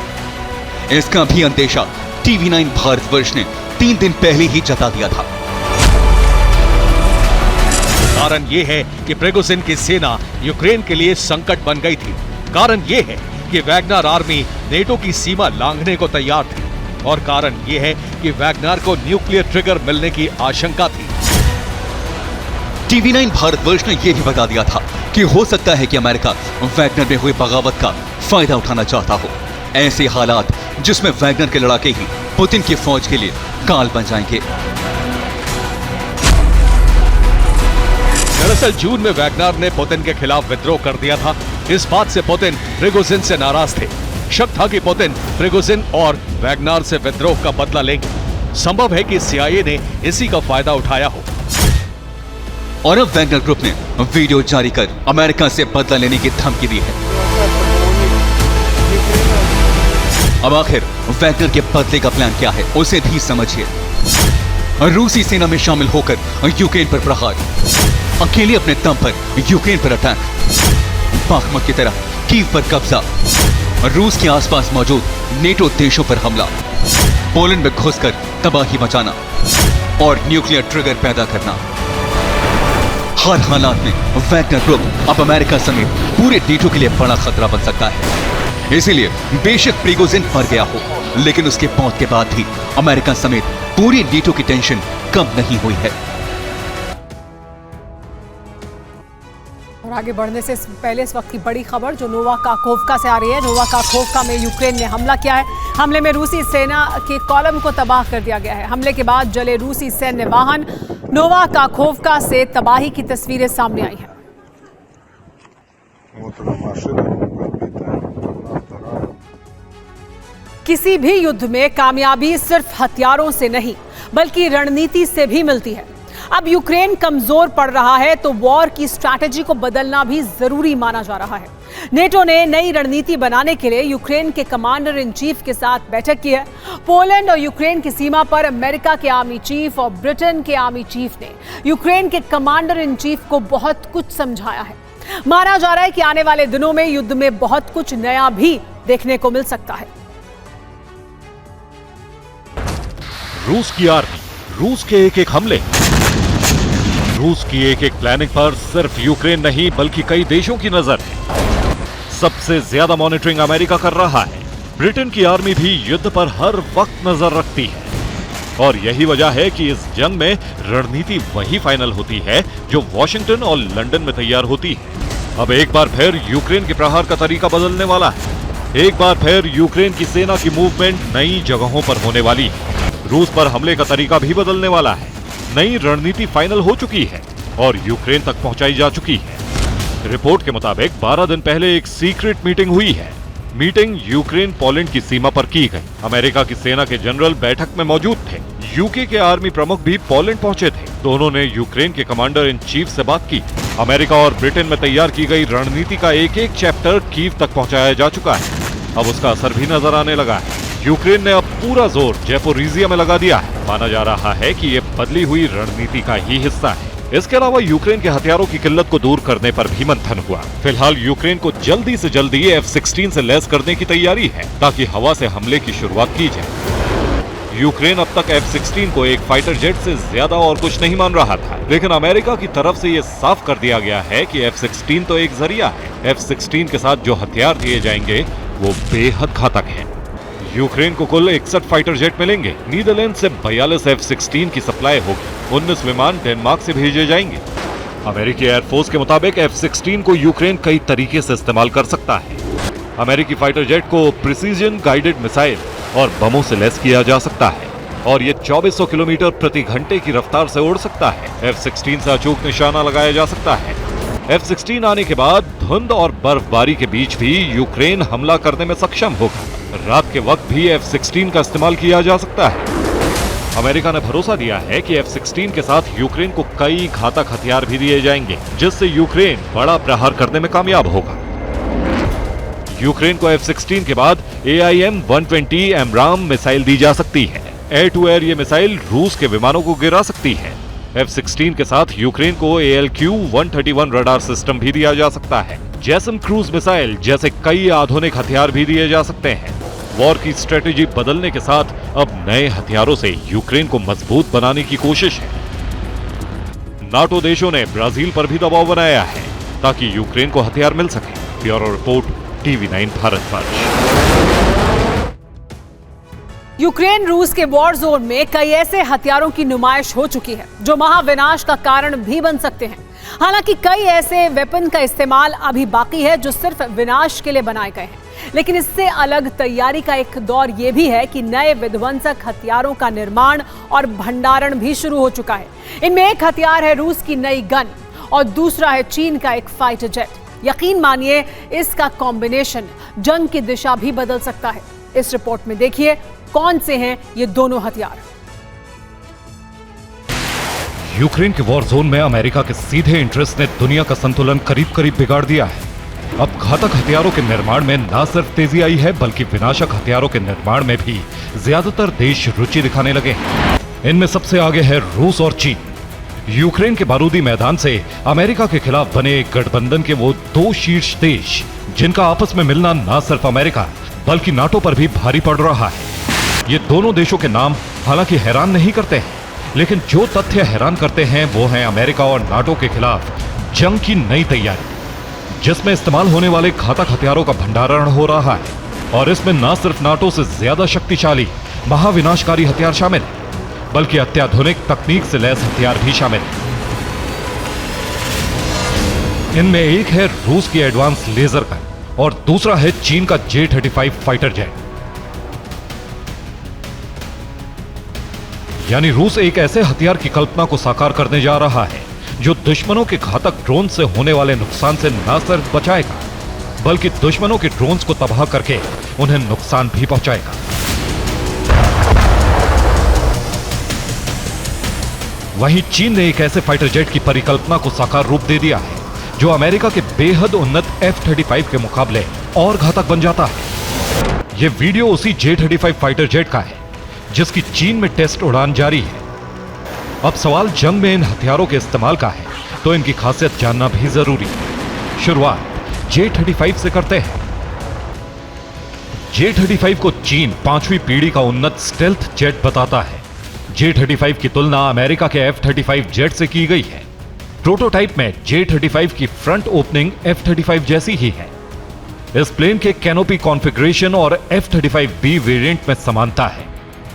इसका भी अंदेशा TV9 भारतवर्ष ने 3 दिन पहले ही जता दिया था। कारण ये है कि प्रिगोजिन की सेना यूक्रेन के लिए संकट बन गई थी। कारण ये है कि वैगनर आर्मी नेटो की सीमा लांघने को तैयार थी, और कारण ये है कि वैगनर को न्यूक्लियर ट्रिगर मिलने की आशंका थी। TV9 भारतवर्ष ने यह भी बता दिया था कि हो सकता है कि अमेरिका वैगनर में हुई बगावत का फायदा उठाना चाहता हो। ऐसे हालात जिसमें वैगनर के लड़ाके ही पुतिन की फौज के लिए काल बन जाएंगे। दरअसल जून में वैगनर ने पुतिन के खिलाफ विद्रोह कर दिया था। इस बात से पुतिन प्रिगोजिन से नाराज थे। शक था कि पुतिन प्रिगोजिन और वैगनर से विद्रोह का बदला लेंगे। संभव है कि CIA ने इसी का फायदा उठाया हो। और अब वैगनर ग्रुप ने वीडियो जारी कर अमेरिका से बदला लेने की धमकी दी है। अब आखिर वैगनर के बदले का प्लान क्या है, उसे भी समझिए। रूसी सेना में शामिल होकर यूक्रेन पर प्रहार, अकेले अपने दम पर यूक्रेन पर अटैक, बाखमुत की तरह कीव पर कब्जा, रूस के आसपास मौजूद नेटो देशों पर हमला, पोलैंड में घुसकर तबाही मचाना और न्यूक्लियर ट्रिगर पैदा करना। हर हालात में वैगनर ग्रुप अब अमेरिका समेत पूरे नेटो के लिए बड़ा खतरा बन सकता है। इसीलिए बेशक प्रिगोजिन मर गया हो, लेकिन उसके मौत के बाद भी अमेरिका समेत पूरी नेटो की टेंशन कम नहीं हुई है। और आगे बढ़ने से पहले इस वक्त की बड़ी खबर जो नोवा काकोवका से आ रही है। नोवा काकोवका में यूक्रेन ने हमला किया है। हमले में रूसी सेना के कॉलम को तबाह कर दिया गया है। हमले के बाद जले रूसी सैन्य वाहन। नोवा काकोवका से तबाही की तस्वीरें सामने आई हैं। किसी भी युद्ध में कामयाबी सिर्फ हथियारों से नहीं बल्कि रणनीति से भी मिलती है। अब यूक्रेन कमजोर पड़ रहा है तो वॉर की स्ट्रैटेजी को बदलना भी जरूरी माना जा रहा है। नेटो ने नई रणनीति बनाने के लिए यूक्रेन के कमांडर इन चीफ के साथ बैठक की है। पोलैंड और यूक्रेन की सीमा पर अमेरिका के आर्मी चीफ और ब्रिटेन के आर्मी चीफ ने यूक्रेन के कमांडर इन चीफ को बहुत कुछ समझाया है। माना जा रहा है कि आने वाले दिनों में युद्ध में बहुत कुछ नया भी देखने को मिल सकता है। रूस की आर्मी, रूस के एक एक हमले, रूस की एक एक प्लानिंग पर सिर्फ यूक्रेन नहीं बल्कि कई देशों की नजर है। सबसे ज्यादा मॉनिटरिंग अमेरिका कर रहा है। ब्रिटेन की आर्मी भी युद्ध पर हर वक्त नजर रखती है और यही वजह है कि इस जंग में रणनीति वही फाइनल होती है जो वॉशिंगटन और लंदन में तैयार होती है। अब एक बार फिर यूक्रेन के प्रहार का तरीका बदलने वाला है। एक बार फिर यूक्रेन की सेना की मूवमेंट नई जगहों पर होने वाली है। रूस पर हमले का तरीका भी बदलने वाला है। नई रणनीति फाइनल हो चुकी है और यूक्रेन तक पहुंचाई जा चुकी है। रिपोर्ट के मुताबिक 12 दिन पहले एक सीक्रेट मीटिंग हुई है। मीटिंग यूक्रेन पोलैंड की सीमा पर की गई। अमेरिका की सेना के जनरल बैठक में मौजूद थे। यूके के आर्मी प्रमुख भी पोलैंड पहुंचे थे। दोनों ने यूक्रेन के कमांडर इन चीफ से बात की। अमेरिका और ब्रिटेन में तैयार की गई रणनीति का एक एक चैप्टर कीव तक पहुंचाया जा चुका है। अब उसका असर भी नजर आने लगा है। यूक्रेन ने अब पूरा जोर ज़ैपोरिज़िया में लगा दिया है। माना जा रहा है कि ये बदली हुई रणनीति का ही हिस्सा है। इसके अलावा यूक्रेन के हथियारों की किल्लत को दूर करने पर भी मंथन हुआ। फिलहाल यूक्रेन को जल्दी से जल्दी F-16 से लैस करने की तैयारी है ताकि हवा से हमले की शुरुआत की जाए। यूक्रेन अब तक F-16 को एक फाइटर जेट से ज्यादा और कुछ नहीं मान रहा था, लेकिन अमेरिका की तरफ से ये साफ कर दिया गया है कि F-16 तो एक जरिया है। F-16 के साथ जो हथियार दिए जाएंगे वो बेहद घातक है। यूक्रेन को कुल 61 फाइटर जेट मिलेंगे। नीदरलैंड से 42 F-16 की सप्लाई होगी। 19 विमान डेनमार्क से भेजे जाएंगे। अमेरिकी एयरफोर्स के मुताबिक F-16 को यूक्रेन कई तरीके से इस्तेमाल कर सकता है। अमेरिकी फाइटर जेट को प्रिसीजन गाइडेड मिसाइल और बमों से लैस किया जा सकता है और ये 2400 किलोमीटर प्रति घंटे की रफ्तार से उड़ सकता है। F-16 से अचूक निशाना लगाया जा सकता है। F-16 आने के बाद धुंध और बर्फबारी के बीच भी यूक्रेन हमला करने में सक्षम होगा। रात के वक्त भी F-16 का इस्तेमाल किया जा सकता है। अमेरिका ने भरोसा दिया है कि F-16 के साथ यूक्रेन को कई घातक हथियार भी दिए जाएंगे, जिससे यूक्रेन बड़ा प्रहार करने में कामयाब होगा। यूक्रेन को F-16 के बाद AIM-120 एमराम मिसाइल दी जा सकती है। एयर टू एयर ये मिसाइल रूस के विमानों को गिरा सकती है। F-16 के साथ यूक्रेन को ALQ-131 रडार सिस्टम भी दिया जा सकता है। जैसम क्रूज मिसाइल जैसे कई आधुनिक हथियार भी दिए जा सकते हैं। वॉर की स्ट्रेटेजी बदलने के साथ अब नए हथियारों से यूक्रेन को मजबूत बनाने की कोशिश है। नाटो देशों ने ब्राजील पर भी दबाव बनाया है ताकि यूक्रेन को हथियार मिल सके। ब्यूरो रिपोर्ट TV9 भारत पर। यूक्रेन रूस के वॉर जोन में कई ऐसे हथियारों की नुमाइश हो चुकी है जो महाविनाश का कारण भी बन सकते हैं। हालांकि कई ऐसे वेपन का इस्तेमाल अभी बाकी है जो सिर्फ विनाश के लिए बनाए गए हैं, लेकिन इससे अलग तैयारी का एक दौर यह भी है कि नए विध्वंसक हथियारों का निर्माण और भंडारण भी शुरू हो चुका है। इनमें एक हथियार है रूस की नई गन और दूसरा है चीन का एक फाइटर जेट। यकीन मानिए इसका कॉम्बिनेशन जंग की दिशा भी बदल सकता है। इस रिपोर्ट में देखिए कौन से हैं ये दोनों हथियार। यूक्रेन के वॉर जोन में अमेरिका के सीधे इंटरेस्ट ने दुनिया का संतुलन करीब करीब बिगाड़ दिया है। अब घातक हथियारों के निर्माण में न सिर्फ तेजी आई है, बल्कि विनाशक हथियारों के निर्माण में भी ज्यादातर देश रुचि दिखाने लगे हैं। इनमें सबसे आगे है रूस और चीन। यूक्रेन के बारूदी मैदान से अमेरिका के खिलाफ बने गठबंधन के वो दो शीर्ष देश, जिनका आपस में मिलना न सिर्फ अमेरिका बल्कि नाटो पर भी भारी पड़ रहा है। ये दोनों देशों के नाम हालांकि हैरान नहीं करते हैं, लेकिन जो तथ्य हैरान करते हैं वो है अमेरिका और नाटो के खिलाफ जंग की नई तैयारी, जिसमें इस्तेमाल होने वाले घातक हथियारों का भंडारण हो रहा है। और इसमें न सिर्फ नाटो से ज्यादा शक्तिशाली महाविनाशकारी हथियार शामिल है, बल्कि अत्याधुनिक तकनीक से लैस हथियार भी शामिल है। इनमें एक है रूस की एडवांस लेजर गन और दूसरा है चीन का J-35 फाइटर जेट। यानी रूस एक ऐसे हथियार की कल्पना को साकार करने जा रहा है जो दुश्मनों के घातक ड्रोन से होने वाले नुकसान से न सिर्फ बचाएगा, बल्कि दुश्मनों के ड्रोन्स को तबाह करके उन्हें नुकसान भी पहुंचाएगा। वहीं चीन ने एक ऐसे फाइटर जेट की परिकल्पना को साकार रूप दे दिया है जो अमेरिका के बेहद उन्नत F-35 के मुकाबले और घातक बन जाता है। यह वीडियो उसी J-35 फाइटर जेट का है जिसकी चीन में टेस्ट उड़ान जारी है। अब सवाल जंग में इन हथियारों के इस्तेमाल का है, तो इनकी खासियत जानना भी जरूरी है। शुरुआत J-35 से करते हैं। J-35 को चीन 5वीं पीढ़ी का उन्नत स्टेल्थ जेट बताता है। J-35 की तुलना अमेरिका के F-35 जेट से की गई है। प्रोटोटाइप में J-35 की फ्रंट ओपनिंग F-35 जैसी ही है। इस प्लेन के कैनोपी कॉन्फ़िगरेशन और F-35B वेरिएंट में समानता है,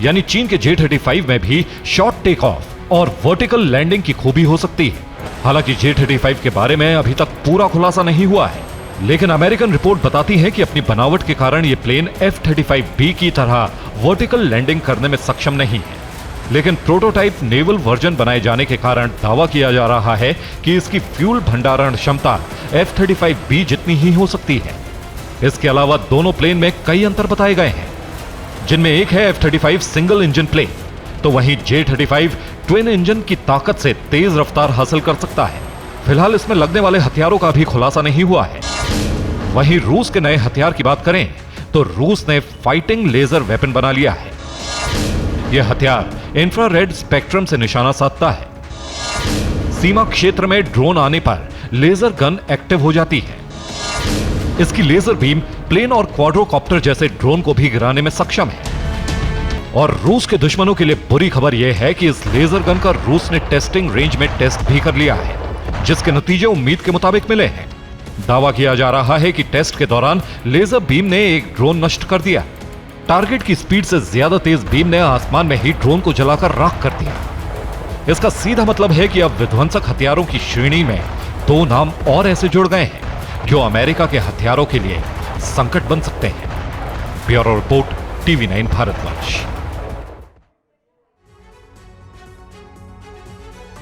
यानी चीन के J-35 में भी शॉर्ट टेक ऑफ और वर्टिकल लैंडिंग की खूबी हो सकती है। हालांकि J-35 के बारे में अभी तक पूरा खुलासा नहीं हुआ है, लेकिन अमेरिकन रिपोर्ट बताती है कि अपनी बनावट के कारण यह प्लेन F-35B की तरह वर्टिकल लैंडिंग करने में सक्षम नहीं है। लेकिन प्रोटोटाइप नेवल वर्जन बनाए जाने के कारण दावा किया जा रहा है कि इसकी फ्यूल भंडारण क्षमता F-35B जितनी ही हो सकती है। इसके अलावा दोनों प्लेन में कई अंतर बताए गए हैं, जिनमें एक है F-35 सिंगल इंजन प्लेन, तो वहीं J-35 ट्विन इंजन की ताकत से तेज रफ्तार हासिल कर सकता है। फिलहाल इसमें लगने वाले हथियारों का भी खुलासा नहीं हुआ है। वहीं रूस के नए हथियार की बात करें तो रूस ने फाइटिंग लेजर वेपन बना लिया है। यह हथियार इंफ्रारेड स्पेक्ट्रम से निशाना साधता है। सीमा क्षेत्र में ड्रोन आने पर लेजर गन एक्टिव हो जाती है। इसकी लेजर बीम प्लेन और क्वाड्रोकॉप्टर जैसे ड्रोन को भी गिराने में सक्षम है। और रूस के दुश्मनों के लिए बुरी खबर यह है कि इस लेजर गन का रूस ने टेस्टिंग रेंज में टेस्ट भी कर लिया है, जिसके नतीजे उम्मीद के मुताबिक मिले हैं। दावा किया जा रहा है कि टेस्ट के दौरान लेजर बीम ने एक ड्रोन नष्ट कर दिया। टारगेट की स्पीड से ज्यादा तेज बीम ने आसमान में ही ड्रोन को जलाकर राख कर दिया। इसका सीधा मतलब है कि अब विध्वंसक हथियारों की श्रेणी में दो नाम और ऐसे जुड़ गए हैं जो अमेरिका के हथियारों के लिए संकट बन सकते हैं। Bureau report, TV9 Bharatvarsh.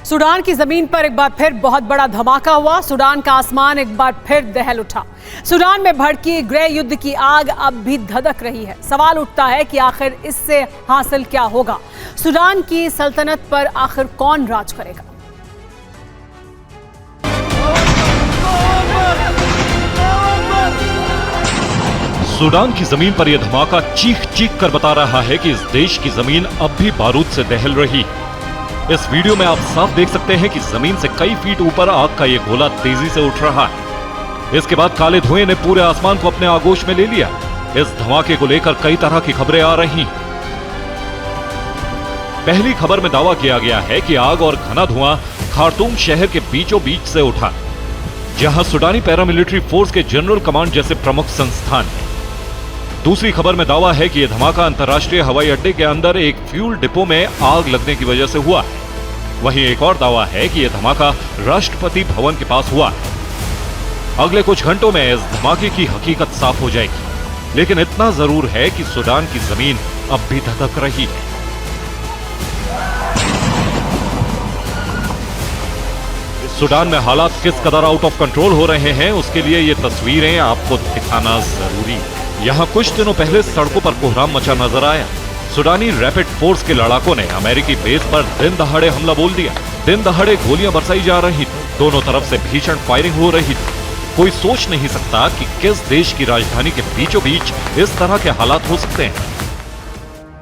Sudan की जमीन पर एक बार फिर बहुत बड़ा धमाका हुआ। सूडान का आसमान एक बार फिर दहल उठा। सूडान में भड़की गृह युद्ध की आग अब भी धधक रही है। सवाल उठता है कि आखिर इससे हासिल क्या होगा? सूडान की सल्तनत पर आखिर कौन राज करेगा? सूडान की जमीन पर यह धमाका चीख चीख कर बता रहा है कि इस देश की जमीन अब भी बारूद से दहल रही है। इस वीडियो में आप साफ देख सकते हैं कि जमीन से कई फीट ऊपर आग का यह गोला तेजी से उठ रहा है। इसके बाद काले धुएं ने पूरे आसमान को अपने आगोश में ले लिया। इस धमाके को लेकर कई तरह की खबरें आ रही हैं। पहली खबर में दावा किया गया है कि आग और घना धुआं खार्तूम शहर के बीचों बीच से उठा, जहां सुडानी पैरामिलिट्री फोर्स के जनरल कमांड जैसे प्रमुख संस्थान है। दूसरी खबर में दावा है कि यह धमाका अंतर्राष्ट्रीय हवाई अड्डे के अंदर एक फ्यूल डिपो में आग लगने की वजह से हुआ है। वहीं एक और दावा है कि यह धमाका राष्ट्रपति भवन के पास हुआ है। अगले कुछ घंटों में इस धमाके की हकीकत साफ हो जाएगी, लेकिन इतना जरूर है कि सूडान की जमीन अब भी धधक रही है। सूडान में हालात किस कदर आउट ऑफ कंट्रोल हो रहे हैं, उसके लिए ये तस्वीरें आपको दिखाना जरूरी है। यहां कुछ दिनों पहले सड़कों पर कोहराम मचा नजर आया। सूडानी रैपिड फोर्स के लड़ाकों ने अमेरिकी बेस पर दिन दहाड़े हमला बोल दिया। दिन दहाड़े गोलियां बरसाई जा रही थी, दोनों तरफ से भीषण फायरिंग हो रही थी। कोई सोच नहीं सकता कि किस देश की राजधानी के बीचों बीच इस तरह के हालात हो सकते हैं।